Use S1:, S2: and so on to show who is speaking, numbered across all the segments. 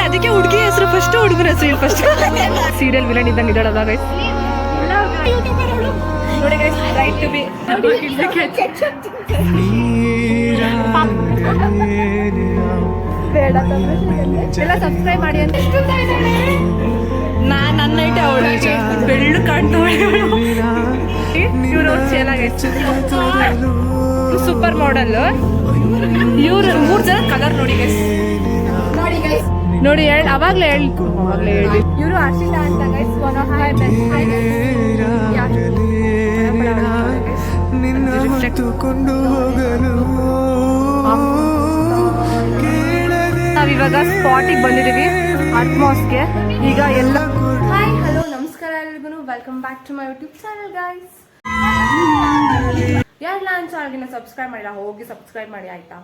S1: ಅದಕ್ಕೆ ಹುಡುಗಿ ಹೆಸರು ಫಸ್ಟ್ ಹುಡುಗನ ಹೆಸರು ಫಸ್ಟ್. ಸೀರಿಯಲ್ ವಿಲನ್ ಇದ್ದಂಗೆ ಇದ್ದಾಳಲ್ಲ ಗೈಸ್. ನೋಡಿ ಗೈಸ್, ರೈಟ್ ಟು ಬಿ ಬೇಡ ಎಲ್ಲ ಸಬ್ಸ್ಕ್ರೈಬ್ ಮಾಡಿ ಅಂತ. ನನ್ನ ಐಟೆ ಅವಳು ಬೆಳ್ಳು ಕಾಣ್ತಾವಳೆ. ಇವ್ರು ಚೆನ್ನಾಗೈತೆ, ಸೂಪರ್ ಮಾಡೆಲ್. ಇವ್ರು 3 ಜನ ಕಲರ್ ನೋಡಿ ಗೈಸ್, ನೋಡಿ ಹೇಳಿ ಅವಾಗ್ಲೇ ಹೇಳಿ. ಇವರು ಹರ್ಷಿತಾ ಅಂತ guys, one of my best friend. ನಾವಿವಾಗ ಸ್ಪಾಟಿಗೆ ಬಂದಿದ್ದೀವಿ, ಅಟ್ಮಾಸ್ಗೆ. ಈಗ ಎಲ್ಲ ಹಾಯ್ ಹಲೋ ನಮಸ್ಕಾರ ಎಲ್ರಿಗೂ, welcome back to my YouTube channel guys. ಯಾರು ನನ್ನ ಚಾನಲ್ಗೆ ಸಬ್ಸ್ಕ್ರೈಬ್ ಮಾಡಿಲ್ಲ, ಹೋಗಿ ಸಬ್ಸ್ಕ್ರೈಬ್ ಮಾಡಿ ಆಯ್ತಾ.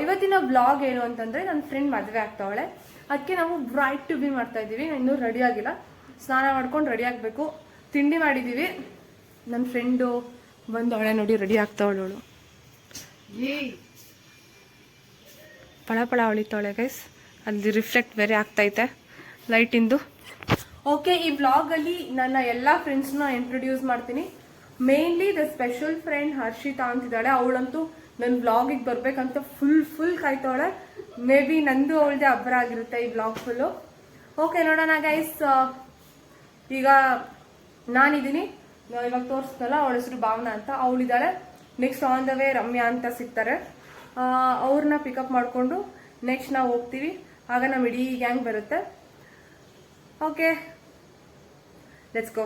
S1: ಇವತ್ತಿನ ವ್ಲಾಗ್ ಏನು ಅಂತಂದ್ರೆ, ನನ್ನ ಫ್ರೆಂಡ್ ಮದುವೆ ಆಗ್ತಾವಳೆ, ಅದಕ್ಕೆ ನಾವು ಬ್ರೈಟ್ ಟು ಬಿ ಮಾಡ್ತಾ ಇದ್ದೀವಿ. ಇನ್ನೂ ರೆಡಿ ಆಗಿಲ್ಲ, ಸ್ನಾನ ಮಾಡ್ಕೊಂಡು ರೆಡಿ ಆಗಬೇಕು. ತಿಂಡಿ ಮಾಡಿದ್ದೀವಿ. ನನ್ನ ಫ್ರೆಂಡು ಬಂದವಳೆ ನೋಡಿ, ರೆಡಿ ಆಗ್ತಾವಳು. ಪಳ ಪಳ ಹೊಳಿತಾವಳೆ ಗೈಸ್, ಅಲ್ಲಿ ರಿಫ್ಲೆಕ್ಟ್ ಬೇರೆ ಆಗ್ತೈತೆ ಲೈಟಿಂದು. ಓಕೆ, ಈ ವ್ಲಾಗಲ್ಲಿ ನನ್ನ ಎಲ್ಲ ಫ್ರೆಂಡ್ಸ್ನ ಇಂಟ್ರೊಡ್ಯೂಸ್ ಮಾಡ್ತೀನಿ. Mainly the special friend Harshita ಅಂತಿದ್ದಾಳೆ. ಅವಳಂತೂ ನನ್ನ ವ್ಲಾಗಿಗೆ ಬರ್ಬೇಕಂತ ಫುಲ್ ಕಾಯ್ತಾವಳೆ. ಮೇ ಬಿ ನಂದು ಅವಳದೇ ಅಬ್ಬರ ಆಗಿರುತ್ತೆ ಈ ವ್ಲಾಗ್ ಫುಲ್ಲು. ಓಕೆ, ನೋಡೋಣ ಗೈಸ್. ಈಗ ನಾನಿದ್ದೀನಿ, ಇವಾಗ ತೋರಿಸ್ನಲ್ಲ, ಅವಳ ಹೆಸರು ಭಾವನಾ ಅಂತ. ಅವಳಿದ್ದಾಳೆ. Next on the way Ramya ಅಂತ ಸಿಗ್ತಾರೆ. ಅವ್ರನ್ನ ಪಿಕಪ್ ಮಾಡಿಕೊಂಡು ನೆಕ್ಸ್ಟ್ ನಾವು ಹೋಗ್ತೀವಿ. ಆಗ ನಮ್ಮ ಇಡೀ ಗ್ಯಾಂಗ್ ಬರುತ್ತೆ. Okay, let's go.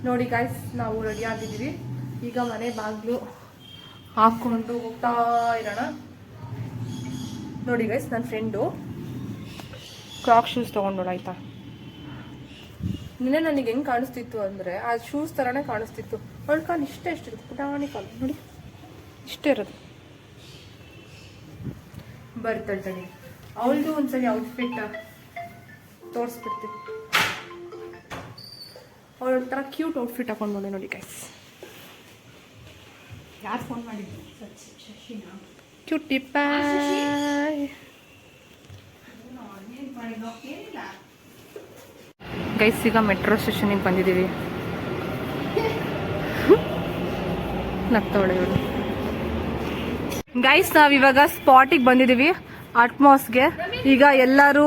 S1: ನೋಡಿ ಗೈಸ್, ನಾವು ರೆಡಿ ಆಗಿದ್ದೀವಿ. ಈಗ ಮನೆ ಬಾಗಿಲು ಹಾಕ್ಕೊಂಡು ಹೋಗ್ತಾ ಇರೋಣ. ನೋಡಿ ಗೈಸ್, ನನ್ನ ಫ್ರೆಂಡು ಕ್ರಾಕ್ ಶೂಸ್ ತೊಗೊಂಡೋಣ ಆಯ್ತಾ. ನಿನ್ನೆ ನನಗೆ ಹೆಂಗೆ ಕಾಣಿಸ್ತಿತ್ತು ಅಂದರೆ, ಆ ಶೂಸ್ ಥರನೇ ಕಾಣಿಸ್ತಿತ್ತು. ಅವಳ ಕಾಲು ಇಷ್ಟೇ ಇರುತ್ತೆ, ಪುಟಾಣಿ ಕಾಲು ನೋಡಿ, ಇಷ್ಟೇ ಇರೋದು. ಬರ್ತಳ್ತಾಳೆ. ಅವಳದು ಒಂದ್ಸರಿ ಔಟ್ಫಿಟ್ ತೋರಿಸ್ಬಿಡ್ತೀವಿ. ಅವಳ ಥರ ಕ್ಯೂಟ್ ಔಟ್ಫಿಟ್ ಹಾಕೊಂಡು ನೋಡಿ ಗೈಸ್.
S2: ಯಾರು ಫೋನ್ ಮಾಡಿದ್ರು?
S1: Cutie Pai guys. ಈಗ ಮೆಟ್ರೋ ಸ್ಟೇಷನಿಗೆ ಬಂದಿದ್ದೀವಿ. ನಗ್ತಾವಳೆ ಇವಳು. ಗೈಸ್, ನಾವಿವಾಗ ಸ್ಪಾಟಿಗೆ ಬಂದಿದ್ದೀವಿ, ಅಟ್ಮಾಸ್ಗೆ. ಈಗ ಎಲ್ಲರೂ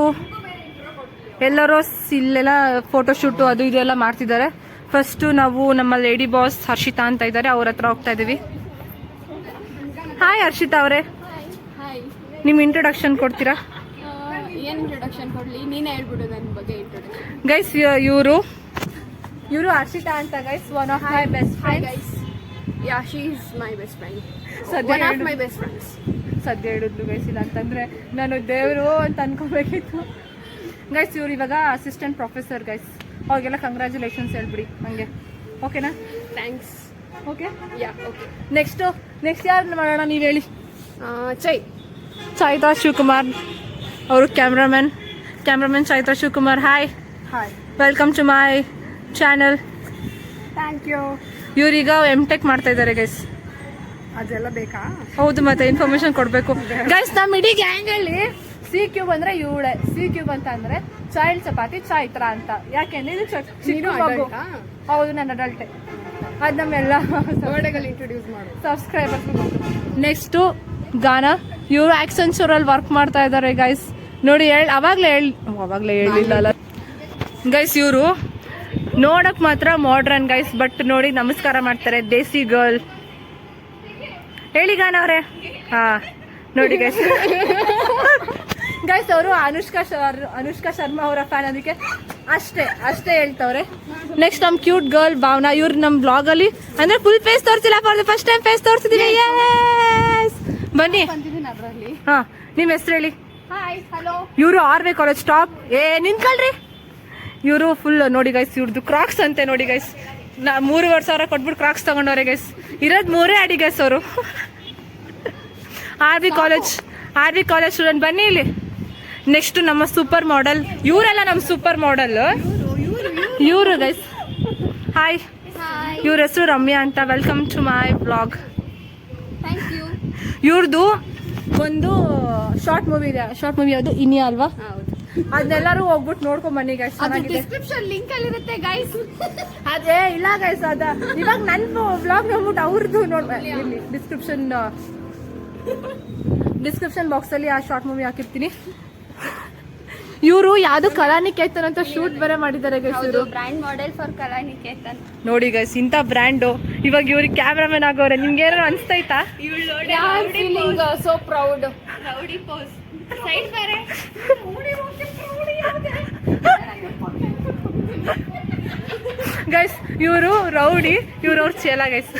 S1: ಇಲ್ಲೆಲ್ಲ ಫೋಟೋಶೂಟು ಅದು ಇದೆಲ್ಲ ಮಾಡ್ತಿದ್ದಾರೆ. ಫಸ್ಟು ನಾವು ನಮ್ಮ ಲೇಡಿ ಬಾಸ್ ಹರ್ಷಿತಾ ಅಂತ ಇದ್ದಾರೆ, ಅವ್ರ ಹತ್ರ ಹೋಗ್ತಾ ಇದ್ದೀವಿ. ಹಾಯ್ ಹರ್ಷಿತಾ ಅವರೇ, ನಿಮ್ಮ ಇಂಟ್ರೊಡಕ್ಷನ್ ಕೊಡ್ತೀರಾ?
S2: ಏನು ಇಂಟ್ರೊಡಕ್ಷನ್ ಕೊಡ್ಲಿ, ನೀನೇ ಹೇಳ್ಬಿಡು ನನ್ನ ಬಗ್ಗೆ ಇಂಟ್ರೊಡಕ್ಷನ್.
S1: ಗೈಸ್, ಇವರು ಹರ್ಷಿತಾ ಅಂತ guys, one of my best friend guys.
S2: Yeah, she is my best friend,
S1: one
S2: of my best friends.
S1: ಸದ್ಯ ಹೇಳಿದ್ಲು ಗೈಸ್, ಇಲ್ಲ ಅಂತಂದ್ರೆ ನಾನು ದೇವರು ಅಂತ ಅನ್ಕೋಬೇಕಿತ್ತು ಗೈಸ್. ಇವ್ರು ಇವಾಗ ಅಸಿಸ್ಟೆಂಟ್ ಪ್ರೊಫೆಸರ್ ಗೈಸ್. ಅವ್ರಿಗೆಲ್ಲ ಕಂಗ್ರ್ಯಾಚುಲೇಷನ್ಸ್ ಹೇಳ್ಬಿಡಿ ನನಗೆ, ಓಕೆನಾ?
S2: Thanks.
S1: Okay,
S2: yeah okay.
S1: Next ಯಾರು ಮಾಡೋಣ, ನೀವು ಹೇಳಿ. ಚೈತ್ರಾ ಶಿವಕುಮಾರ್ ಅವರು cameraman Chaitra Shivakumar. Hi, welcome to my channel.
S2: Thank you.
S1: ಇವ್ರೀಗ M.Tech ಮಾಡ್ತಾ ಇದ್ದಾರೆ ಗೈಸ್.
S2: ಅದೆಲ್ಲ ಬೇಕಾ?
S1: ಹೌದು, ಮತ್ತೆ ಇನ್ಫಾರ್ಮೇಶನ್ ಕೊಡಬೇಕು ಗೈಸ್. ನಮ್ಮ ಇಡೀ ಗ್ಯಾಂಗಲ್ಲಿ C ಕ್ಯೂಬ್ ಅಂದ್ರೆ ಇವಳೆ, C ಕ್ಯೂಬ್ ಅಂತ ಅಂದ್ರೆ ಚೈಲ್ಡ್ ಚಪಾತಿ ಚೈತ್ರ ಅಂತ. ಯಾಕೆಂದ್ರೆ ಇದು ಚಿಕ್ಕ ಮಗು. ಹೌದು, ನನ್ನ ಅಡಲ್ಟೆ. ಅದು ನಮ್ಮೆಲ್ಲ
S2: ಇಂಟ್ರೊಡ್ಯೂಸ್ ಮಾಡಿ
S1: ಸಬ್ಸ್ಕ್ರೈಬರ್ಸ್. ನೆಕ್ಸ್ಟು ಗಾನ. ಇವರು ಆಕ್ಸೆಂಚೂರಲ್ಲಿ ವರ್ಕ್ ಮಾಡ್ತಾ ಇದ್ದಾರೆ ಗೈಸ್. ನೋಡಿ, ಅವಾಗಲೇ ಹೇಳಿಲ್ಲ ಗೈಸ್. ಇವರು ನೋಡಕ್ ಮಾತ್ರ ಮಾಡ್ರನ್ ಗೈಸ್, ಬಟ್ ನೋಡಿ ನಮಸ್ಕಾರ ಮಾಡ್ತಾರೆ, ದೇಸಿ ಗರ್ಲ್. ಹೇಳಿ ಗಾನ ಅವರೇ. ಹಾ, ನೋಡಿ ಗೈಸ್. ಗೈಸ್, ಅವರು ಅನುಷ್ಕಾ ಶರ್ಮಾ ಅವರ ಫ್ಯಾನ್, ಅದಕ್ಕೆ ಅಷ್ಟೇ ಹೇಳ್ತವ್ರೆ. ನೆಕ್ಸ್ಟ್ ನಮ್ಮ ಕ್ಯೂಟ್ ಗರ್ಲ್ ಭಾವನಾ. ಇವ್ರು ನಮ್ಮ ಬ್ಲಾಗ್ ಅಲ್ಲಿ ಅಂದ್ರೆ ಫುಲ್ ಫೇಸ್ ತೋರಿಸಿಲ್ಲ, for the first time face ತೋರಿಸಿದೀವಿ. ಬನ್ನಿ. ಹಾ, ನಿಮ್ಮ ಹೆಸರು ಹೇಳಿ. ಇವರು RV ಕಾಲೇಜ್ ಟಾಪ್. ನಿಂತ್ಕೊಳ್ರಿ. ಇವರು ಫುಲ್ ನೋಡಿ ಗೈಸ್, ಇವ್ರದ್ದು ಕ್ರಾಕ್ಸ್ ಅಂತೆ ನೋಡಿ ಗೈಸ್. 3,500 ಕೊಟ್ಬಿಟ್ಟು ಕ್ರಾಕ್ಸ್ ತಗೊಂಡವ್ರೆ ಗೈಸ್. ಇರೋದು 3 ಅಡಿ ಗೈಸ್ ಅವರು. RV college student. ಬನ್ನಿ ಇಲ್ಲಿ. ನೆಕ್ಸ್ಟ್ ನಮ್ಮ ಸೂಪರ್ ಮಾಡೆಲ್. ಇವರೆಲ್ಲ ನಮ್ಮ ಸೂಪರ್ ಮಾಡೆಲ್. ಇವರು ಗೈಸ್. ಹಾಯ್, ಇವ್ರ ಹೆಸರು ರಮ್ಯಾ ಅಂತ. Welcome to my blog.
S2: Thank you.
S1: ಇವ್ರದ್ದು ಒಂದು ಶಾರ್ಟ್ ಮೂವಿ ಇದೆ. ಶಾರ್ಟ್ ಮೂವಿ ಯಾವುದು ಇನಿಯಾ ಅಲ್ವಾ?
S2: ಹೌದು.
S1: ಅದನ್ನೆಲ್ಲರೂ ಹೋಗ್ಬಿಟ್ಟು ನೋಡ್ಕೊಂಡ್ ಬನ್ನಿ ಗೈಸ್, ಚೆನ್ನಾಗಿದೆ.
S2: ಡಿಸ್ಕ್ರಿಪ್ಷನ್ ಲಿಂಕ್ ಅಲ್ಲಿ ಇರುತ್ತೆ ಗೈಸ್.
S1: ಅದೇ ಇಲ್ಲ ಗೈಸ್, ಇವಾಗ ನನ್ ವ್ಲಾಗ್ ನೋಡ್ಬಿಟ್ಟು ಅವ್ರದ್ದು ನೋಡ್ಬೇಕು. ಇಲ್ಲಿ ಡಿಸ್ಕ್ರಿಪ್ಷನ್ ಬಾಕ್ಸ್ ಅಲ್ಲಿ ಆ ಶಾರ್ಟ್ ಮೂವಿ ಹಾಕಿರ್ತೀನಿ. ಇವರು ಯಾವ್ದು ಕಲಾನಿಕೇತನ್ ಅಂತ ಶೂಟ್ ಬೇರೆ ಮಾಡಿದ್ದಾರೆ ಗೈಸ್. ಇವರು
S2: ಬ್ರ್ಯಾಂಡ್ ಮಾಡೆಲ್ ಫಾರ್ ಕಲಾನಿಕೇತನ್.
S1: ನೋಡಿ ಗೈಸ್, ಇಂಥ ಬ್ರ್ಯಾಂಡು ಇವಾಗ ಇವ್ರಿಗೆ ಕ್ಯಾಮ್ರಾಮನ್ ಆಗೋರೆ. ನಿಮ್ಗೆ ಏನಾರು ಅನ್ಸ್ತೈತಾ?
S2: So proud. Rowdy pose side ಬೇರೆ.
S1: ಗೈಸ್ ಇವರು ರೌಡಿ, ಇವ್ರು ಅವ್ರ ಚೇಲ ಗೈಸ್.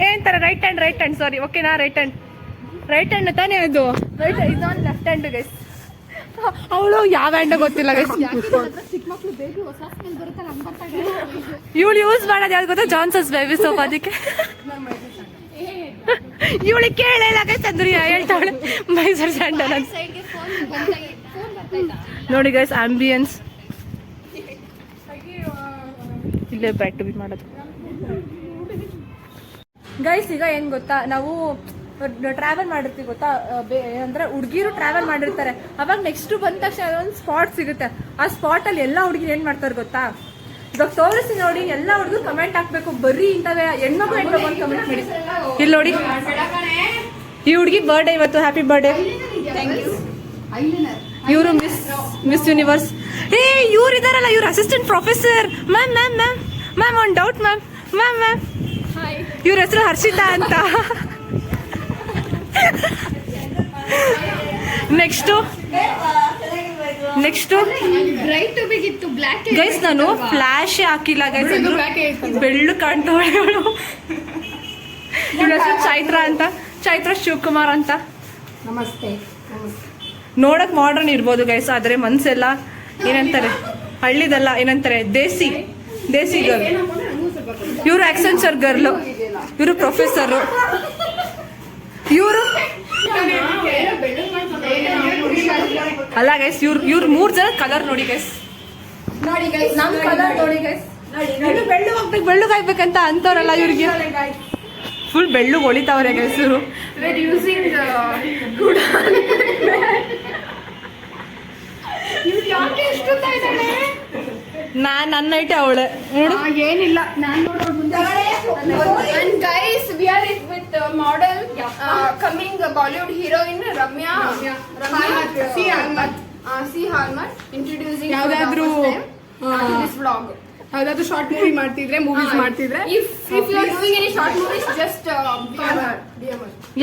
S1: ಏನಂತಾರೆ? ರೈಟ್ ಹ್ಯಾಂಡ್ ಸಾರಿ, ಓಕೆನಾ? ರೈಟ್ ಹ್ಯಾಂಡ್ ತಾನೇ ಅದು. ರೈಟ್ ಇದೊಂದು ಲೆಫ್ಟ್ ಹ್ಯಾಂಡ್ ಗೈಸ್. ಅವಳು ಯಾವ ಹ್ಯಾಂಡ್ ಗೊತ್ತಿಲ್ಲ ಗೈಸ್.
S2: ಚಿಕ್ಕ ಮಕ್ಳು ಬೇಬಿ ಹೊಸ ಸ್ಮೆಲ್ ಬರುತ್ತೆ ನಮ್ಗೆ.
S1: ಇವಳು ಯೂಸ್ ಮಾಡೋದು ಯಾವ್ದು ಗೊತ್ತಾ? Johnson's baby soap. ಅದಕ್ಕೆ ಇವಳಿಗೆ ಕೇಳಿಲ್ಲ ಗೈಸ್, ಅಂದ್ರೆ ಹೇಳ್ತಾವಳೆ ಮೈಸೂರು ಸ್ಯಾಂಡಲ್ ಅಂತ. ನೋಡಿ ಗೈಸ್, ಆಂಬಿಯನ್ಸ್ ಇಲ್ಲೇ ಬ್ಯಾಕ್ ಟು ಬಿ ಮಾಡೋದು ಗೈಸ್. ಈಗ ಏನ್ ಗೊತ್ತಾ, ನಾವು ಟ್ರಾವೆಲ್ ಮಾಡಿರ್ತೀವಿ ಗೊತ್ತಾ, ಅಂದ್ರೆ ಹುಡುಗಿರು ಟ್ರಾವೆಲ್ ಮಾಡಿರ್ತಾರೆ. ಅವಾಗ ನೆಕ್ಸ್ಟ್ ಬಂದ ತಕ್ಷಣ ಒಂದು ಸ್ಪಾಟ್ ಸಿಗುತ್ತೆ. ಆ ಸ್ಪಾಟ್ ಅಲ್ಲಿ ಎಲ್ಲಾ ಹುಡುಗಿರು ಏನ್ ಮಾಡ್ತಾರೆ ಗೊತ್ತಾ? ಇವಾಗ ತೋರಿಸಿ ನೋಡಿ, ಎಲ್ಲಾ ಹುಡುಗರು ಕಮೆಂಟ್ ಹಾಕ್ಬೇಕು. ಬರೀ ಇಂಥವೇ ಹೆಣ್ಮಕ್ಳು ಅಂತ ಕಮೆಂಟ್ ಮಾಡಿ. ಇಲ್ಲಿ ನೋಡಿ, ಈ ಹುಡುಗಿ ಬರ್ಡೇ ಇವತ್ತು. Happy birthday. ಇವರು ಮಿಸ್ ಯೂನಿವರ್ಸ್. ಇವ್ರು ಇದಾರಲ್ಲ, ಇವ್ರ ಅಸಿಸ್ಟೆಂಟ್ ಪ್ರೊಫೆಸರ್. ಮ್ಯಾಮ್ ಒಂದು ಡೌಟ್ ಮ್ಯಾಮ್. ಇವ್ರ ಹೆಸರು ಹರ್ಷಿತಾ ಅಂತ. ನೆಕ್ಸ್ಟ್
S2: ಬ್ರೈಟ್ ಬೇಕಿತ್ತು, ಬ್ಲ್ಯಾಕ್
S1: ಗೈಸ್. ನಾನು ಫ್ಲಾಶ್ ಹಾಕಿಲ್ಲ ಗೈಸ್, ಬೆಳ್ಳು ಕಾಣ್ತಾವಳೆ ಇವಳು. ಇವಳ ಹೆಸರು ಚೈತ್ರ ಶಿವಕುಮಾರ್ ಅಂತ.
S2: ನಮಸ್ತೆ.
S1: ನೋಡಕ್ ಮಾಡ್ರನ್ ಇರ್ಬೋದು ಗೈಸ್, ಆದ್ರೆ ಮನ್ಸೆಲ್ಲ ಏನಂತಾರೆ, ಹಳ್ಳಿದೆಲ್ಲ ಏನಂತಾರೆ, ದೇಸಿ ಗರ್ಲ್. ಇವರು ಆಕ್ಸೆಂಚರ್ ಗರ್ಲು, ಇವರು ಪ್ರೊಫೆಸರು. ಇವರು ಅಲ್ಲ ಗೈಸ್, ಇವ್ರ 3 ಜನ ಕಲರ್ ನೋಡಿ ಗೈಸ್. ನಮ್ ಕಲರ್ ನೋಡಿ ಗೈಸ್. ಬೆಳ್ಳುಗಾಯ್ಬೇಕಂತ ಅಂತವ್ರಲ್ಲ ಇವ್ರಿಗೆ. ಫುಲ್ ಬೆಳ್ಳು ಹೊಳಿತಾವ್ರೆ ಗೈಸ್ ಇವರು. ನನ್ನ ಐಟೆ ಅವಳೆ ನೋಡು.
S2: ಏನಿಲ್ಲ, guys we are with model coming Bollywood heroine Ramya C Halmar introducing
S3: ಯಾವ್ದಾದ್ರು
S2: ದಿಸ್ ವ್ಲಾಗ್.
S3: ಯಾವ್ದಾದ್ರು ಶಾರ್ಟ್ ಮೂವಿ ಮಾಡ್ತಿದ್ರೆ, ಮೂವೀಸ್ ಮಾಡ್ತಿದ್ರೆ,
S2: if you are doing any short movies just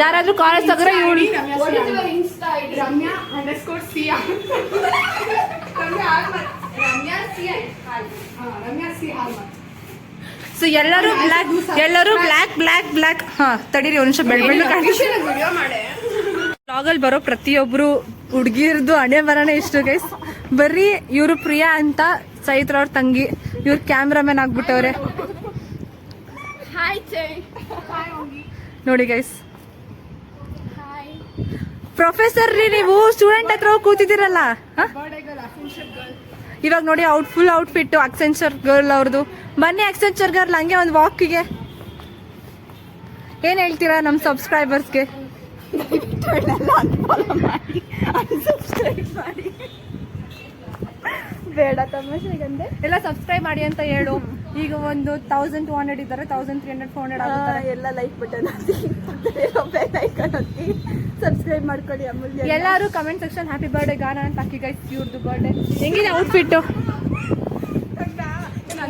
S1: ಯಾರಾದ್ರೂ ಕಾಲೇಜ್ ತಗರ ಇವಳು.
S2: What is your Insta ID?
S3: Ramya_Sia. Ramya C Halmar.
S1: So ಎಲ್ಲರೂ black. ಹಾ ತಡೀರಿ ಒಂದ್ ನಿಮಿಷ. ಬೆಳ್ಳು
S2: ವಿಡಿಯೋ ಮಾಡೆ.
S1: ಬ್ಲಾಗಲ್ಲಿ ಬರೋ ಪ್ರತಿಯೊಬ್ರು ಹುಡುಗಿರ್ದು ಹಣೆ ಬರನೇ ಇಷ್ಟು ಗೈಸ್. ಬರೀ ಇವರು ಪ್ರಿಯಾ ಅಂತ, ಚೈತ್ರ ಅವ್ರ ತಂಗಿ. ಇವ್ರು ಕ್ಯಾಮ್ರಾಮನ್ ಆಗ್ಬಿಟ್ಟವ್ರೆ ನೋಡಿ ಗೈಸ್. ಪ್ರೊಫೆಸರ್ ರೀ ನೀವು, ಸ್ಟೂಡೆಂಟ್ ಹತ್ರ ಹೋಗಿ ಕೂತಿದ್ದೀರಲ್ಲ. ಇವಾಗ ನೋಡಿ ಫುಲ್ ಔಟ್ಫಿಟ್ ಅಕ್ಸೆಂಚರ್ ಗರ್ಲ್ ಅವ್ರದ್ದು. ಬನ್ನಿ ಅಕ್ಸೆಂಚರ್ ಗರ್ಲ್ ಹಂಗೆ ಒಂದು ವಾಕಿಗೆ. ಏನ್ ಹೇಳ್ತೀರಾ ನಮ್ಮ ಸಬ್ಸ್ಕ್ರೈಬರ್ಸ್ಗೆ? ಬೇಡ ತಮಾಷೆಗಂದೆ. ಎಲ್ಲ ಸಬ್ಸ್ಕ್ರೈಬ್ ಮಾಡಿ ಅಂತ ಹೇಳು. ಈಗ ಒಂದು 1200 ಇದ್ದಾರೆ, 1300 400 ಆಗುತ್ತಾರೆ.
S3: ಎಲ್ಲ ಲೈಕ್ ಬಟನ್ ಸಬ್ಸ್ಕ್ರೈಬ್ ಮಾಡ್ಕೊಳ್ಳಿ. ಅಮೂಲ್ಯ
S1: ಎಲ್ಲರೂ ಕಮೆಂಟ್ ಸೆಕ್ಷನ್ ಹ್ಯಾಪಿ ಬರ್ಡೇ ಗಾನ ಅಂತ ಹಾಕಿ ಗೈಸ್. ಇವ್ರದ್ದು ಬರ್ಡೇ ಹೆಂಗಿದೆ ಔಟ್ಫಿಟ್?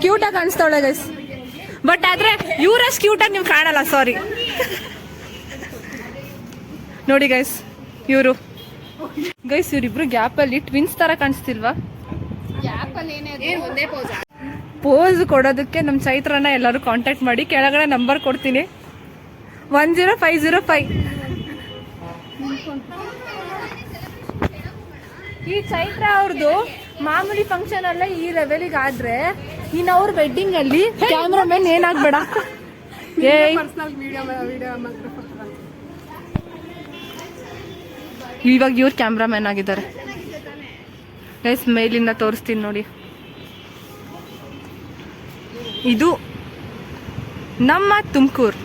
S1: ಕ್ಯೂಟ್ ಆಗಿ ಕಾಣಿಸ್ತಾವಳೆ ಗೈಸ್. ಬಟ್ ಆದ್ರೆ ಇವ್ರಷ್ಟು ಕ್ಯೂಟ್ ಆಗಿ ನೀವು ಕಾಣಲ್ಲ, ಸಾರಿ. ನೋಡಿ ಗೈಸ್, ಇವರು ಗೈಸ್ ಇವರಿಬ್ರು ಗ್ಯಾಪ್ ಅಲ್ಲಿ ಟ್ವಿನ್ಸ್ ತರ ಕಾಣಿಸ್ತಿಲ್ವಾ? ಪೋಸ್ ಕೊಡೋದಕ್ಕೆ ನಮ್ಮ ಚೈತ್ರನ ಎಲ್ಲರೂ ಕಾಂಟ್ಯಾಕ್ಟ್ ಮಾಡಿ. ಕೆಳಗಡೆ ನಂಬರ್ ಕೊಡ್ತೀನಿ, 10505. ಈ ಚೈತ್ರ ಅವ್ರದ್ದು ಮಾಮೂಲಿ ಫಂಕ್ಷನ್ ಅಲ್ಲೇ ಈ ಲೆವೆಲಿಗೆ ಆದ್ರೆ, ಇನ್ನು ಅವ್ರ ವೆಡ್ಡಿಂಗ್ ಅಲ್ಲಿ ಕ್ಯಾಮ್ರಾಮನ್ ಏನಾಗ್ಬೇಡ. ಇವಾಗ ಇವ್ರು ಕ್ಯಾಮ್ರಾಮನ್ ಆಗಿದ್ದಾರೆ ಗೈಸ್. ಮೇಲಿಂದ ತೋರಿಸ್ತೀನಿ ನೋಡಿ. ಇದು ನಮ್ಮ ತುಮಕೂರು.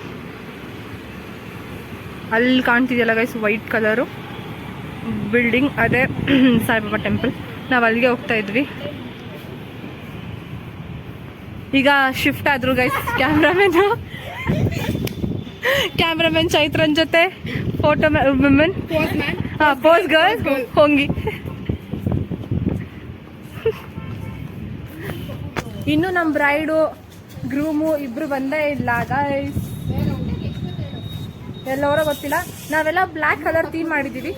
S1: ಅಲ್ಲಿ ಕಾಣ್ತಿದೆಯಲ್ಲ ಗೈಸ್ ವೈಟ್ ಕಲರು ಬಿಲ್ಡಿಂಗ್, ಅದೇ ಸಾಯಿಬಾಬಾ ಟೆಂಪಲ್. ನಾವು ಅಲ್ಲಿಗೆ ಹೋಗ್ತಾ ಇದ್ವಿ. ಈಗ ಶಿಫ್ಟ್ ಆದ್ರು ಗೈಸ್ ಕ್ಯಾಮ್ರಾಮನ್ ಚೈತ್ರನ್ ಜೊತೆ ಫೋಟೋ ವುಮೆನ್ ಪೋಸ್ ಗರ್ಲ್ ಹೋಂಗಿ. ಇನ್ನು ನಮ್ಮ ಬ್ರೈಡು ಗ್ರೂಮು ಇಬ್ರು ಬಂದೇ ಇಲ್ಲ ಗೈಸ್. ಎಲ್ಲವರ ಗೊತ್ತಿಲ್ಲ. ನಾವೆಲ್ಲ ಬ್ಲ್ಯಾಕ್ ಕಲರ್ ಥೀಮ್ ಮಾಡಿದೀವಿ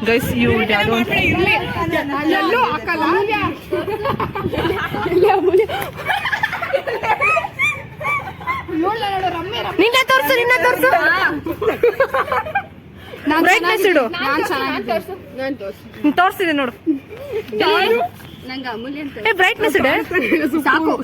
S1: ಗೈಸ್. ಯಾವ್ದೋ ನಿನ್ನ ತೋರ್ಸು ಬ್ರೈಟ್ನೆಸ್ ಇಡು. ತೋರ್ಸಿದೆ ನೋಡು. ಬ್ರೈಟ್ನೆಸ್ ಇಡೆ ಸಾಕು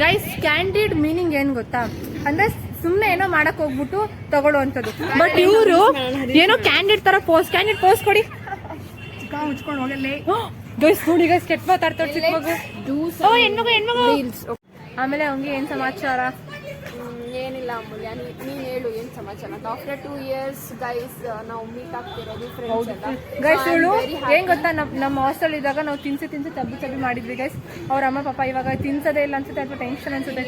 S1: ಗೈಸ್. ಕ್ಯಾಂಡಿಡ್ ಮೀನಿಂಗ್ ಏನ್ ಗೊತ್ತಾ ಅಂದ್ರೆ ಸುಮ್ನೆ ಏನೋ ಮಾಡಕ್ ಹೋಗ್ಬಿಟ್ಟು ತಗೊಳ್ಳುವಂಥದ್ದು. ಬಟ್ ಇವರು ಏನೋ ಕ್ಯಾಂಡಿಡ್ ತರ ಕ್ಯಾಂಡಿಡ್ ಪೋಸ್ ಕೊಡಿ ಗೈಸ್. ನೋಡಿ ಗೈಸ್ ಕೆಟ್ಟ ಮಾತಾಡ್ತಾಳೆ ಚಿಕ್ಕ ಮಗು. ಹೆಣ್ಮಗು. ಆಮೇಲೆ ಅವ್ನಿಗೆ ಏನ್ ಸಮಾಚಾರ?
S2: ಏನಿಲ್ಲ ಅಮೂಲ್ಯ, ನೀನ್ ಹೇಳು ಏನ್ ಸಮಾಚಾರ. ಆಫ್ಟರ್ 2 years ಗೈಸ್ ನಾವು ಮೀಟ್ ಆಗ್ತಿರೋದು ಫ್ರೆಂಡ್ಸ್ ಎಲ್ಲ.
S1: ಗೈಸ್ ಇವಳು ಏನ್ ಗೊತ್ತಾ, ನಮ್ಮ ಹಾಸ್ಟೆಲ್ ಇದ್ದಾಗ ನಾವು ತಿನ್ಸಿ ಚಬ್ಬಿ ಮಾಡಿದ್ವಿ ಗೈಸ್. ಅವ್ರ ಅಮ್ಮ ಪಾಪ ಇವಾಗ ತಿನ್ಸದೇ ಇಲ್ಲ ಅನ್ಸುತ್ತೆ ಅಥವಾ ಟೆನ್ಷನ್ ಅನ್ಸುತ್ತೆ.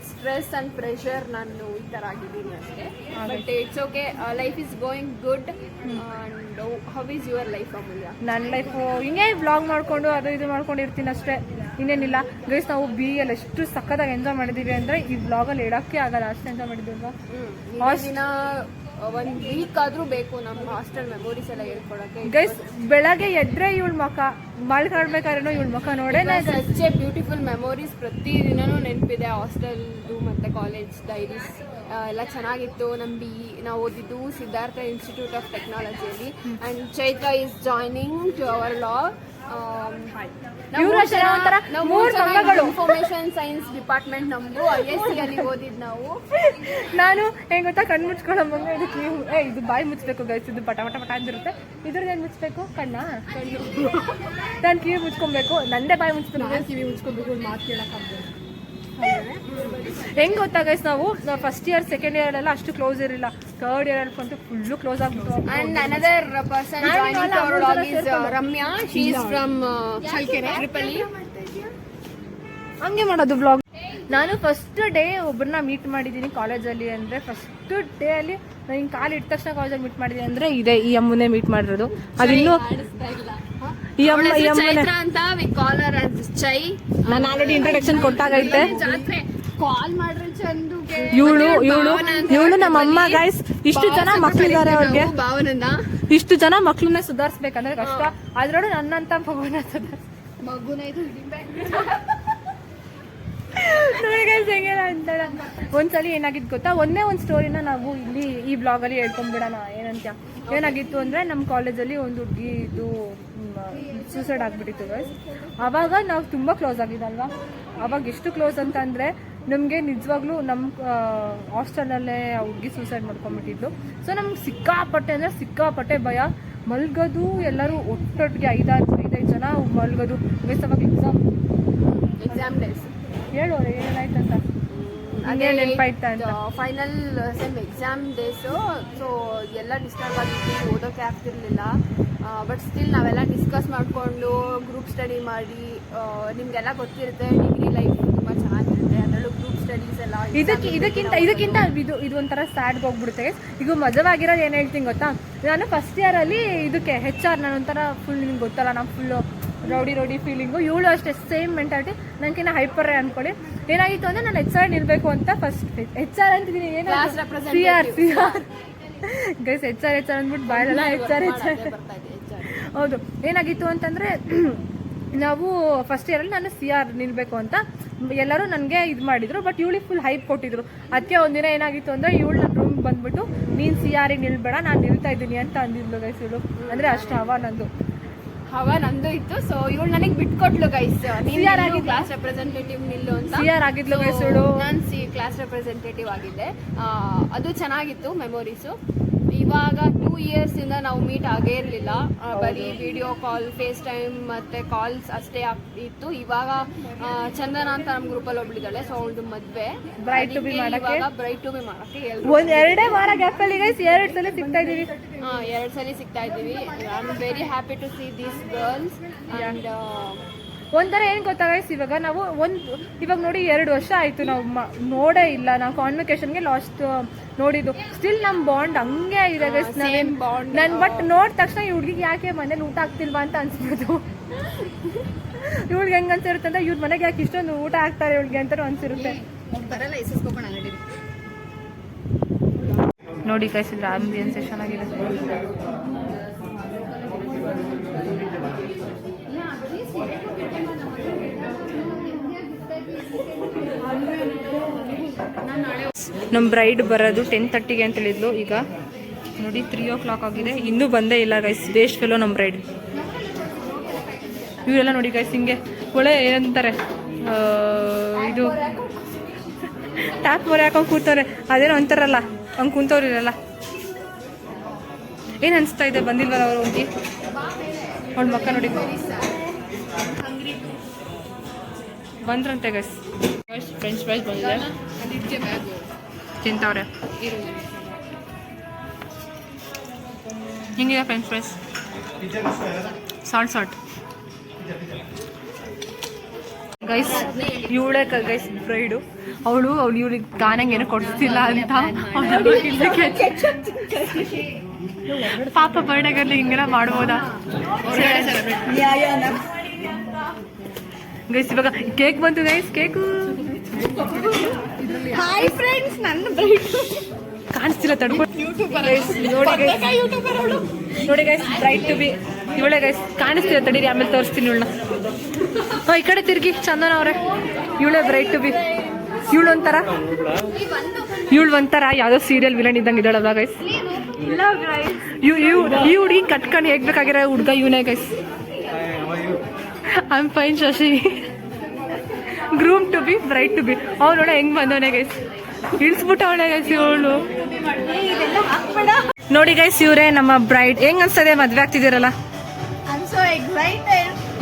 S2: ಸ್ಟ್ರೆಸ್ ಅಂಡ್ ಪ್ರೆಷರ್ ನಾನು ಈ ತರ ಆಗಿದ್ದೀನಿ ಅಷ್ಟೇ. But it's okay, life is going good. And how is your life Amulya?
S1: ನನ್ನ ಲೈಫ್ ಹಿಂಗೆ ವ್ಲಾಗ್ ಮಾಡ್ಕೊಂಡು ಅದು ಇದು ಮಾಡ್ಕೊಂಡು ಇರ್ತೀನಿ ಅಷ್ಟೇ, ಇನ್ನೇನಿಲ್ಲ ಗೈಸ್. ನಾವು BL ಎಷ್ಟು ಸಖತ್ತಾಗಿ ಎಂಜಾಯ್ ಮಾಡಿದೀವಿ ಅಂದ್ರೆ ಈ ವ್ಲಾಗಲ್ಲಿ ಹೇಳಕ್ಕೆ ಆಗಲ್ಲ, ಅಷ್ಟು ಎಂಜಾಯ್ ಮಾಡಿದ್ವಿ
S2: ದಿನ 1 ವೀಕ್ ಆದ್ರೂ ಬೇಕು ನಮ್ಮ ಹಾಸ್ಟೆಲ್ ಮೆಮೊರೀಸ್ ಎಲ್ಲ ಹೇಳ್ಕೊಳಕ್ಕೆ.
S1: ಗೈಸ್ ಬೆಳಗ್ಗೆ ಎದ್ರೆ ಇವಳ ಮುಖ ಮಾಡ್ಬೇಕಾದ್ರೂ ಇವಳ ಮುಖ ನೋಡೇ
S2: ಸಚ್ ಎ ಬ್ಯೂಟಿಫುಲ್ ಮೆಮೊರೀಸ್. ಪ್ರತಿ ದಿನನೂ ನೆನಪಿದೆ ಹಾಸ್ಟೆಲ್ದು ಮತ್ತೆ ಕಾಲೇಜ್ ಡೈರೀಸ್ ಎಲ್ಲ ಚೆನ್ನಾಗಿತ್ತು. ನಾವು ಓದಿದ್ದು ಸಿದ್ಧಾರ್ಥ ಇನ್ಸ್ಟಿಟ್ಯೂಟ್ ಆಫ್ ಟೆಕ್ನಾಲಜಿಯಲ್ಲಿ. And Chaitra is joining to our log. Information science department ನಮ್ದು. ISC ಅಲ್ಲಿ ಓದಿದ್ ನಾವು.
S1: ನಾನು ಹೆಂಗ್ ಗೊತ್ತಾ, ಕಣ್ಣು ಮುಚ್ಕೊಳ್ಳೋ ಮುಂದೆ ಇದು ಬಾಯಿ ಮುಚ್ಚಬೇಕು ಗೈಸ್. ಇದು ಪಟ ಅಂದಿರುತ್ತೆ. ಇದ್ರದ್ದು ಏನ್ ಮುಚ್ಚಬೇಕು? ಕಣ್ಣು ನಾನು ಕಿವಿ ಮುಚ್ಕೊಬೇಕು. ನಂದೇ ಬಾಯಿ ಮುಚ್ಬೇಕು, ಕಿವಿ ಮುಚ್ಕೊಬೇಕು, ಮಾತು ಕೇಳಕ್ಕಾಗ್ಬೇಕು. ಹೆಂಗ್ ಗೊತ್ತಾ ಗೈಸ್, ನಾವು ಫಸ್ಟ್ ಇಯರ್ ಸೆಕೆಂಡ್ ಇಯರ್ ಎಲ್ಲ ಅಷ್ಟು ಕ್ಲೋಸ್ ಇರಲಿಲ್ಲ. ಥರ್ಡ್ ಇಯರ್ ಅನ್ಕೊಂತು ಫುಲ್ಲು ಕ್ಲೋಸ್ ಆಗ್ಬಿಟ್ಟು.
S2: And another person joining our vlog is Ramya. She is from ಟ್ರಿಪಲಿ.
S1: ಹಂಗೆ ಮಾಡೋದು ವ್ಲಾಗ್. ನಾನು ಫಸ್ಟ್ ಡೇ ಒಬ್ಬರನ್ನ ಮೀಟ್ ಮಾಡಿದ್ದೀನಿ ಕಾಲೇಜಲ್ಲಿ. ಅಂದರೆ ಫಸ್ಟ್ ಡೇ ಅಲ್ಲಿ ನಾನು ಹಿಂಗೆ ಕಾಲು ಇಟ್ಟ ತಕ್ಷಣ ಕಾಲೇಜಲ್ಲಿ ಮೀಟ್ ಮಾಡಿದ್ದೀನಿ ಅಂದರೆ ಇದೆ ಈ ಅಮ್ಮನೇ ಮೀಟ್ ಮಾಡಿರೋದು. ಅದಿನ್ನೂ ಈ ಅಮ್ಮನೇ
S2: ಅಂತ ವಿ ಕಾಲ್ ಹರ್ ಆಸ್ ಚೈ.
S1: ನಾನು ಆಲ್ರೆಡಿ ಇಂಟ್ರಡಕ್ಷನ್ ಕೊಟ್ಟಾಗೈತೆ.
S2: ಕಾಲ್ ಮಾಡ್ರೆ ಚಂದುಗೆ.
S1: ಇವಳು ನಮ್ಮ ಅಮ್ಮ ಗೈಸ್. ಇಷ್ಟು ಜನ ಮಕ್ಳಿದ್ದಾರೆ ಅವ್ರಿಗೆ. ಇಷ್ಟು ಜನ ಮಕ್ಳನ್ನ ಸುಧಾರಿಸ್ಬೇಕಂದ್ರೆ ಕಷ್ಟ. ಅದ್ರೊಳಗೆ ನನ್ನಂತ ಮಗುನ
S2: ಮಗುನ ಇದು
S1: ಅಂತಾಳ. ಒಂದ್ಸಲಿ ಏನಾಗಿತ್ತು ಗೊತ್ತಾ, ಒಂದೇ ಒಂದು ಸ್ಟೋರಿನ ನಾವು ಇಲ್ಲಿ ಈ ಬ್ಲಾಗಲ್ಲಿ ಹೇಳ್ಕೊಂಡ್ಬಿಡೋಣ. ಏನಂತ ಏನಾಗಿತ್ತು ಅಂದ್ರೆ ನಮ್ಮ ಕಾಲೇಜಲ್ಲಿ ಒಂದು ಹುಡುಗಿ ಇದು ಸೂಸೈಡ್ ಆಗ್ಬಿಟ್ಟಿತ್ತು ಗೈಸ್. ಆವಾಗ ನಾವು ತುಂಬ ಕ್ಲೋಸ್ ಆಗಿದ್ದಲ್ವಾ. ಅವಾಗ ಎಷ್ಟು ಕ್ಲೋಸ್ ಅಂತ ಅಂದರೆ ನಮಗೆ ನಿಜವಾಗ್ಲೂ ನಮ್ಮ ಹಾಸ್ಟೆಲಲ್ಲೇ ಆ ಹುಡುಗಿ ಸೂಸೈಡ್ ಮಾಡ್ಕೊಂಡ್ಬಿಟ್ಟಿದ್ದು. ಸೊ ನಮ್ಗೆ ಸಿಕ್ಕಾಪಟ್ಟೆ ಭಯ. ಮಲ್ಗೋದು ಎಲ್ಲರೂ ಒಟ್ಟೊಟ್ಟಿಗೆ 5 ಜನ ಮಲ್ಗೋದು ಗೈಸ್. ಅವಾಗ
S2: ಎಕ್ಸಾಮ್ ಡೇಸ್
S1: ಹೇಳೋರೆ ಏನಾಯ್ತಂತ ನೆನಪಾಯ್ತಾ ಅಂತ.
S2: Final sem exam days. So ಎಲ್ಲ ಡಿಸ್ಟರ್ಬ್ ಆಗಿತ್ತು, ಓದೋಕೆ ಆಗ್ತಿರ್ಲಿಲ್ಲ. ಬಟ್ ಸ್ಟಿಲ್ ನಾವೆಲ್ಲ ಡಿಸ್ಕಸ್ ಮಾಡಿಕೊಂಡು ಗ್ರೂಪ್ ಸ್ಟಡಿ ಮಾಡಿ, ನಿಮಗೆಲ್ಲ ಗೊತ್ತಿರುತ್ತೆ ಡಿಗ್ರಿ ಲೈಫ್ ತುಂಬ ಚೆನ್ನಾಗಿರುತ್ತೆ. ಅದರಲ್ಲೂ ಗ್ರೂಪ್ ಸ್ಟಡೀಸ್ ಎಲ್ಲ.
S1: ಇದಕ್ಕಿಂತ ಇದು ಒಂಥರ ಸ್ಯಾಡ್ಗೆ ಹೋಗ್ಬಿಡುತ್ತೆ. ಈಗ ಮಜವಾಗಿರೋದು ಏನು ಹೇಳ್ತೀನಿ ಗೊತ್ತಾ, ನಾನು ಫಸ್ಟ್ ಇಯರಲ್ಲಿ ಇದಕ್ಕೆ HR ನಾನು ಒಂಥರ ಫುಲ್, ನಿಮ್ಗೆ ಗೊತ್ತಲ್ಲ ನಾನು ಫುಲ್ಲು ರೌಡಿ ಫೀಲಿಂಗು. ಇವಳು ಅಷ್ಟೇ ಸೇಮ್ ಮೆಂಟಾಲಿಟಿ, ನನಗಿನ್ನ ಹೈಪರೇ ಅನ್ಕೊಳ್ಳಿ. ಏನಾಗಿತ್ತು ಅಂದರೆ ನಾನು HR ಇರಬೇಕು ಅಂತ ಫಸ್ಟ್ HR ಅಂತಿದ್ದೀನಿ. ಏನು CR ಗೈಸ್, HR ಅಂದ್ಬಿಟ್ಟು ಬಾಯಲ್ಲ HR. ಹೌದು. ಏನಾಗಿತ್ತು ಅಂತಂದರೆ ನಾವು ಫಸ್ಟ್ ಇಯರಲ್ಲಿ ನಾನು CR ನಿಲ್ಬೇಕು ಅಂತ ಎಲ್ಲರೂ ನನಗೆ ಇದು ಮಾಡಿದ್ರು. ಬಟ್ ಇವಳಿಗೆ ಫುಲ್ ಹೈಪ್ ಕೊಟ್ಟಿದ್ರು. ಅದಕ್ಕೆ ಒಂದಿನ ಏನಾಗಿತ್ತು ಅಂದರೆ ಇವಳು ನನ್ನ ರೂಮ್ಗೆ ಬಂದ್ಬಿಟ್ಟು ನೀನು CR ನಿಲ್ಬೇಡ, ನಾನು ನಿಲ್ತಾ ಇದ್ದೀನಿ ಅಂತ ಅಂದಿದ್ಲು ಗೈಸ್. ಇವಳು ಅಂದರೆ ಅಷ್ಟು
S2: ಹವಾ ನಂದು ಇತ್ತು. ಸೊ ಇವಳು ನನಗೆ ಬಿಟ್ಕೊಟ್ಲು ಗೈಸ್, ಕ್ಲಾಸ್ ರೆಪ್ರೆಸೆಂಟೇಟಿವ್ ನಿಲ್ಲು ಅಂತ.
S1: CR ಆಗಿದ್ಲು ಗೈಸ್ ಇವಳು.
S2: ನಾನು ಕ್ಲಾಸ್ ರೆಪ್ರೆಸೆಂಟೇಟಿವ್ ಆಗಿದ್ದೆ. ಅದು ಚೆನ್ನಾಗಿತ್ತು ಮೆಮೊರೀಸು. ಇವಾಗ 2 ಇಯರ್ಸಿಂದ ನಾವು ಮೀಟ್ ಆಗೇ ಇರಲಿಲ್ಲ. ಬರೀ ವಿಡಿಯೋ ಕಾಲ್, ಫೇಸ್ ಟೈಮ್ ಮತ್ತು ಕಾಲ್ಸ್ ಅಷ್ಟೇ ಆಗ್ತಿತ್ತು. ಇವಾಗ ಚಂದನ ಅಂತ ನಮ್ಮ ಗ್ರೂಪಲ್ಲಿ ಒಬ್ಳಿದ್ದಾಳೆ, ಸೊ ಅವಳದು ಮದುವೆ,
S1: ಬ್ರೈಡ್ ಟು ಬಿ ಮಾಡಕ್ಕೆ
S2: ಬ್ರೈಡ್ ಟು ಬಿ ಮಾಡೋಕ್ಕೆ
S1: ಒಂದ್ 2 ವಾರ ಗ್ಯಾಪಲ್ಲಿ ಗೈಸ್ 2 ಸಲ ಸಿಗ್ತಾ ಇದೀವಿ.
S2: 2 ಸಲ ಸಿಗ್ತಾ ಇದ್ದೀವಿ. I am very happy to see these girls. And
S1: ಒಂಥರ ಏನು ಗೊತ್ತಾ ಗೈಸ್, ಇವಾಗ ನಾವು ಇವಾಗ ನೋಡಿ 2 ವರ್ಷ ಆಯಿತು ನಾವು ನೋಡೇ ಇಲ್ಲ. ನಾವು ಕಾನ್ವೊಕೇಶನ್ಗೆ ಲಾಸ್ಟ್ ನೋಡಿದ್ದು, ಸ್ಟಿಲ್ ನಮ್ಮ ಬಾಂಡ್ ಹಂಗೆ ಇದೆ ಗೈಸ್. ನಾನು ಬಟ್ ನೋಡಿದ ತಕ್ಷಣ ಈ ಹುಡುಗಿಗೆ ಯಾಕೆ ಮನೇಲಿ ಊಟ ಆಗ್ತಿಲ್ವಾ ಅಂತ ಅನ್ಸ್ಬಿಡ್ತು. ಇವ್ಳಿಗೆ ಹೆಂಗೆ ಅನ್ಸಿರುತ್ತೆ ಅಂತ, ಇವ್ರ ಮನೆಗೆ ಯಾಕೆ ಇಷ್ಟೊಂದು ಊಟ ಆಗ್ತಾರೆ ಇವಳಿಗೆ ಅಂತಲೂ ಅನ್ಸಿರುತ್ತೆ. ನೋಡಿ ಗೈಸ್, ಇದ್ರ ಆಂಬಿಯನ್ಸ್ ಚೆನ್ನಾಗಿದೆ. ನಮ್ಮ ಬ್ರೈಡ್ ಬರೋದು 10:30ಗೆ ಅಂತ ಹೇಳಿದ್ಲು. ಈಗ ನೋಡಿ 3 o'clock ಆಗಿದೆ, ಇನ್ನೂ ಬಂದೇ ಇಲ್ಲ ಗೈಸ್. ವೇಸ್ಟ್ ಫೆಲೋ ನಮ್ಮ ಬ್ರೈಡ್. ಇವರೆಲ್ಲ ನೋಡಿ ಗೈಸ್ ಹಿಂಗೆ ಒಳ್ಳೆ ಏನಂತಾರೆ, ಇದು ಟ್ಯಾಪ್ ಮೊರೆ ಹಾಕೊಂಡು ಕೂತವ್ರೆ, ಅದೇನೋ ಅಂತಾರಲ್ಲ ಹಂಗೆ ಕುಂತವ್ರಿರಲ್ಲ. ಏನು ಅನಿಸ್ತಾ ಇದೆ, ಬಂದಿಲ್ವಲ್ಲ ಅವ್ರು ಹೋಗಿ ಅವಳ ಮಕ್ಕ ನೋಡಿ ಬಂದ್ರಂತೆ ಗೈಸ್. ಫ್ರೆಂಚ್ ಫ್ರೈಸ್ ಬಂದಿದೆ, ತಿಂತವ್ರೆ. ಹಿಂಗಿದೆ ಫ್ರೆಂಚ್ ಫ್ರೈಸ್, ಸಾಲ್ಟ್ ಗೈಸ್. ಇವಳೆ ಗೈಸ್ ಬ್ರೈಡು, ಅವಳು ಇವ್ರಿಗೆ ಗಾನಂಗೆ ಏನೋ ಕೊಡಿಸ್ತಿಲ್ಲ ಅಂತ ಪಾಪ ಬರ್ಡೇಗಲ್ಲಿ ಹಿಂಗೆಲ್ಲ ಮಾಡ್ಬೋದಾ ಗೈಸ್. ಇವಾಗ ಕೇಕ್ ಬಂತು ಗೈಸ್, ಕೇಕು
S3: ಹಾಯ್ ಫ್ರೆಂಡ್ಸ್, ನನ್ನ ಬ್ರೈಡ್
S1: ಕಾಣಿಸ್ತಿಲ್ಲ ತಡ್ಕೊಂಡು ನೋಡಿ ಗೈಸ್. ಬ್ರೈಡ್ ಟು ಬಿ ಇವಳೆ ಗೈಸ್, ಕಾಣಿಸ್ತಿಲ್ಲ ತಡೀರಿ, ಆಮೇಲೆ ತೋರಿಸ್ತೀನಿ ಇವಳನ್ನ. ಈ ಕಡೆ ತಿರುಗಿ ಚಂದನ ಅವ್ರೆ, ಇವಳೆ ಬ್ರೈಡ್ ಟು ಬಿ. ಇವಳು ಒಂಥರ ಯಾವುದೋ ಸೀರಿಯಲ್ ವಿಲನ್ ಇದ್ದಂಗೆ ಇದ್ದಾಳಲ್ಲ ಗೈಸ್. ಈ ಹುಡುಗಿ ಕಟ್ಕೊಂಡು ಹೇಗ್ಬೇಕಾಗಿರೋ ಹುಡುಗ ಇವನೇ ಗೈಸ್. I am fine Shashi. Groom to be, bride to be. ಅವ್ನು ನೋಡ ಹೆಂಗ್ ಬಂದವನೇ ಗೈಸ್, ಇಳಿಸ್ಬಿಟ್ಟ ಅವಳೆ ಗೈಸ್ ಇವಳು. ನೋಡಿ ಗೈಸ್, ಇವರೇ ನಮ್ಮ ಬ್ರೈಡ್. ಹೆಂಗ್ ಅನ್ಸ್ತದೆ ಮದ್ವೆ ಆಗ್ತಿದ್ದೀರಲ್ಲ?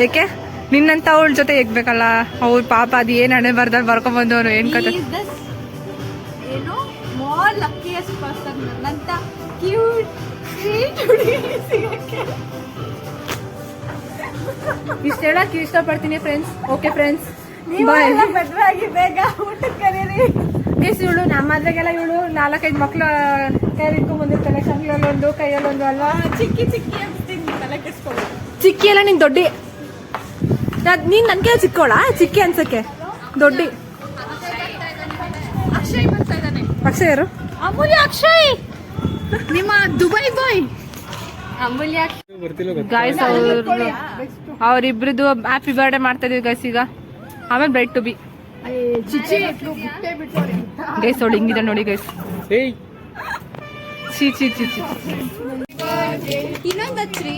S1: ಏಕೆ ನಿನ್ನಂತ ಅವಳ ಜೊತೆ ಹೇಗ್ಬೇಕಲ್ಲ ಅವ್ರ ಪಾಪ, ಅದು ಏನ್ ಹಣೆ ಬರ್ದಲ್ಲಿ ಬರ್ಕೊಂಡ್ ಬಂದವನು ಏನ್ ಕತೆ. ಇಷ್ಟ ಹೇಳಕ್ ಇಷ್ಟಪಡ್ತೀನಿ ಫ್ರೆಂಡ್ಸ್. ಓಕೆ ಫ್ರೆಂಡ್ಸ್,
S3: ಮದ್ವೆ ಆಗಿ ಬೇಗ ಊಟಕ್ಕೆ ಕರೀರಿ
S1: ಗೈಸ್. ಇವಳು ನಮ್ಮ ಮದ್ವೆಗೆಲ್ಲ ಇವಳು 4-5 ಮಕ್ಳು ಕೈ ಇಟ್ಕೊಂಡ್ ಬಂದಿರ್ತಾಳೆ, ಕಂಗ್ಳಲ್ಲೊಂದು ಕೈಯಲ್ಲೊಂದು ಅಲ್ವಾ.
S3: ಚಿಕ್ಕಿ ತಲೆ ಕೆಡ್ಸ್ಕೊಳ್ಳಿ.
S1: ಚಿಕ್ಕಿ ಎಲ್ಲ ನೀನ್ ದೊಡ್ಡಿ, ನೀನ್ ನನ್ಗೆ ಚಿಕ್ಕೋಳ ಚಿಕ್ಕಿ ಅನ್ಸಕ್ಕೆ ದೊಡ್ಡಿ.
S3: ಅಕ್ಷಯ್ ಬರ್ತಾ ಇದ್ದಾನೆ.
S1: ಅಕ್ಷಯ್ ಯಾರು?
S3: ಅಮೂಲ್ಯ ಅಕ್ಷಯ್, ನಿಮ್ಮ ದುಬೈ ಬಾಯ್
S2: ಅಮೂಲ್ಯ
S1: ಗೈಸ್. ಅವ್ರಿಬ್ರದ್ದು ಹ್ಯಾಪಿ ಬರ್ಡೇ ಮಾಡ್ತಾ ಇದೀವಿ ಗೈಸ್ ಈಗ. ಆಮೇಲೆ ಬ್ರೈಡ್ ಟು ಬಿ ಗೈಸ್. ಅವಳು ಹಿಂಗಿದೆ ನೋಡಿ ಗೈಸ್. ಚಿ
S2: ಇನ್ನೊಂದಚ್ರಿ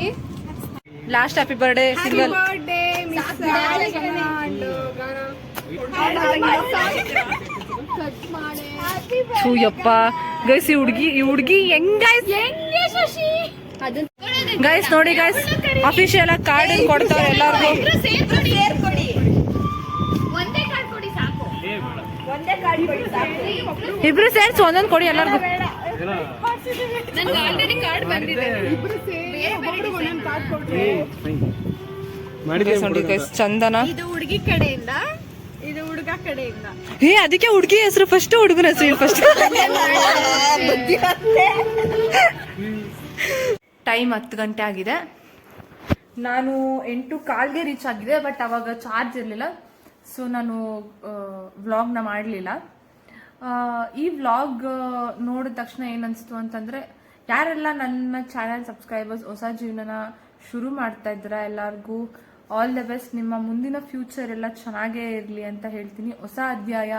S1: ಲಾಸ್ಟ್ ಹ್ಯಾಪಿ ಬರ್ಡೇ ಸಿಂಗಲ್. ಯಪ್ಪ ಗೈಸ್, ಈ ಹುಡುಗಿ ಹೆಂಗ್ ಗೈಸ್ ನೋಡಿ ಗೈಸ್, ಅಫಿಷಿಯಲ್ ಆಗಿ ಕಾರ್ಡ್ ಕೊಡ್ತಾರೆ ಎಲ್ಲರಿಗೂ. ಇಬ್ರು ಸೇರ್ಸಿ ಒಂದೊಂದು ಕೊಡಿ ಎಲ್ಲರಿಗೂ. ನೋಡಿ ಗೈಸ್, ಚಂದನ.
S3: ಇದು ಹುಡುಗಿ ಕಡೆಯಿಂದ, ಇದು ಹುಡುಗ ಕಡೆಯಿಂದ.
S1: ಅದಕ್ಕೆ ಹುಡುಗಿ ಹೆಸರು ಫಸ್ಟ್, ಹುಡುಗನ ಹೆಸರು ಫಸ್ಟ್. ಟೈಮ್ 10 ಗಂಟೆ ಆಗಿದೆ. ನಾನು 8:15ಗೆ ರೀಚ್ ಆಗಿದೆ, ಬಟ್ ಅವಾಗ ಚಾರ್ಜ್ ಇರಲಿಲ್ಲ, ಸೊ ನಾನು ವ್ಲಾಗ್ನ ಮಾಡಲಿಲ್ಲ. ಈ ವ್ಲಾಗ್ ನೋಡಿದ ತಕ್ಷಣ ಏನನ್ನಿಸ್ತು ಅಂತಂದರೆ, ಯಾರೆಲ್ಲ ನನ್ನ ಚಾನಲ್ ಸಬ್ಸ್ಕ್ರೈಬರ್ಸ್ ಹೊಸ ಜೀವನನ ಶುರು ಮಾಡ್ತಾ ಇದ್ದೀರಾ ಎಲ್ಲರಿಗೂ ಆಲ್ ದ ಬೆಸ್ಟ್. ನಿಮ್ಮ ಮುಂದಿನ ಫ್ಯೂಚರ್ ಎಲ್ಲ ಚೆನ್ನಾಗೇ ಇರಲಿ ಅಂತ ಹೇಳ್ತೀನಿ. ಹೊಸ ಅಧ್ಯಾಯ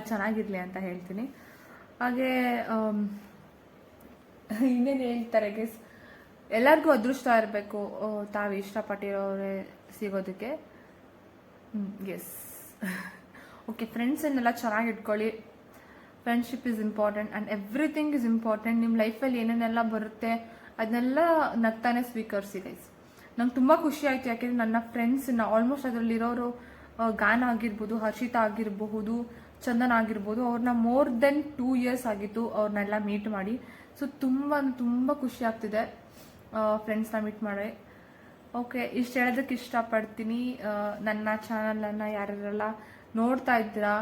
S1: ಚೆನ್ನಾಗಿರಲಿ ಅಂತ ಹೇಳ್ತೀನಿ. ಹಾಗೆ ಇನ್ನೇನು ಹೇಳ್ತಾರೆ ಗೈಸ್, ಎಲ್ಲರಿಗೂ ಅದೃಷ್ಟ ಇರಬೇಕು ತಾವು ಇಷ್ಟಪಟ್ಟಿರೋರೇ ಸಿಗೋದಕ್ಕೆ. ಎಸ್ ಓಕೆ, ಫ್ರೆಂಡ್ಸನ್ನೆಲ್ಲ ಚೆನ್ನಾಗಿ ಇಟ್ಕೊಳ್ಳಿ. Friendship is important and everything is important. ನಿಮ್ಮ ಲೈಫಲ್ಲಿ ಏನೇನೆಲ್ಲ ಬರುತ್ತೆ ಅದನ್ನೆಲ್ಲ ನಗ್ತಾನೆ ಸ್ವೀಕರಿಸಿ ಗೈಸ್. ನಂಗೆ ತುಂಬ ಖುಷಿ ಆಯಿತು, ಯಾಕೆಂದರೆ ನನ್ನ ಫ್ರೆಂಡ್ಸ್ನ ಆಲ್ಮೋಸ್ಟ್ ಅದರಲ್ಲಿರೋರು ಗಾನ ಆಗಿರ್ಬೋದು, ಹರ್ಷಿತಾ ಆಗಿರಬಹುದು, ಚಂದನ್ ಆಗಿರ್ಬೋದು, ಅವ್ರನ್ನ ಮೋರ್ ದೆನ್ 2 years ಆಗಿತ್ತು ಅವ್ರನ್ನೆಲ್ಲ ಮೀಟ್ ಮಾಡಿ. ಸೊ ತುಂಬ ಖುಷಿ ಆಗ್ತಿದೆ ಫ್ರೆಂಡ್ಸ್ನ ಮೀಟ್ ಮಾಡಿ. ಓಕೆ, ಇಷ್ಟು ಹೇಳೋದಕ್ಕೆ ಇಷ್ಟಪಡ್ತೀನಿ. ನನ್ನ ಚಾನಲನ್ನು ಯಾರ್ಯಾರೆಲ್ಲ ನೋಡ್ತಾ ಇದ್ದೀರಾ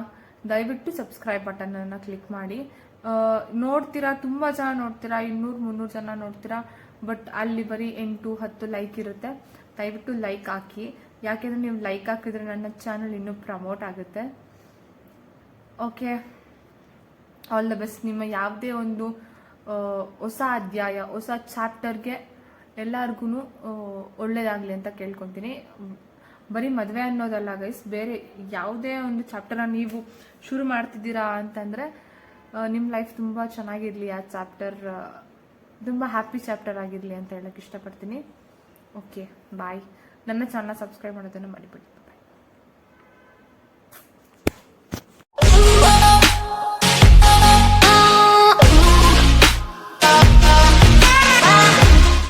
S1: ದಯವಿಟ್ಟು ಸಬ್ಸ್ಕ್ರೈಬ್ ಬಟನನ್ನು ಕ್ಲಿಕ್ ಮಾಡಿ. ನೋಡ್ತೀರಾ, ತುಂಬ ಜನ ನೋಡ್ತೀರಾ, 200-300 ಜನ ನೋಡ್ತೀರಾ, ಬಟ್ ಅಲ್ಲಿ ಬರೀ 8-10 ಲೈಕ್ ಇರುತ್ತೆ. ದಯವಿಟ್ಟು ಲೈಕ್ ಹಾಕಿ, ಯಾಕೆಂದರೆ ನೀವು ಲೈಕ್ ಹಾಕಿದ್ರೆ ನನ್ನ ಚಾನಲ್ ಇನ್ನೂ ಪ್ರಮೋಟ್ ಆಗುತ್ತೆ. Okay, all the best. ನಿಮ್ಮ ಯಾವುದೇ ಒಂದು ಹೊಸ ಅಧ್ಯಾಯ, ಹೊಸ ಚಾಪ್ಟರ್ಗೆ ಎಲ್ಲರಿಗೂ ಒಳ್ಳೇದಾಗಲಿ ಅಂತ ಕೇಳ್ಕೊತೀನಿ. ಬರೀ ಮದುವೆ ಅನ್ನೋದಲ್ಲ ಗೈಸ್, ಬೇರೆ ಯಾವುದೇ ಒಂದು ಚಾಪ್ಟರ್ನ ನೀವು ಶುರು ಮಾಡ್ತಿದ್ದೀರಾ ಅಂತಂದರೆ ನಿಮ್ಮ ಲೈಫ್ ತುಂಬ ಚೆನ್ನಾಗಿರಲಿ, ಆ ಚಾಪ್ಟರ್ ತುಂಬ ಹ್ಯಾಪಿ ಚಾಪ್ಟರ್ ಆಗಿರಲಿ ಅಂತ ಹೇಳಕ್ಕೆ ಇಷ್ಟಪಡ್ತೀನಿ. ಓಕೆ, ಬಾಯ್. ನನ್ನ ಚಾನಲ್ ಸಬ್ಸ್ಕ್ರೈಬ್ ಮಾಡೋದನ್ನು ಮರಿಬೇಡಿ.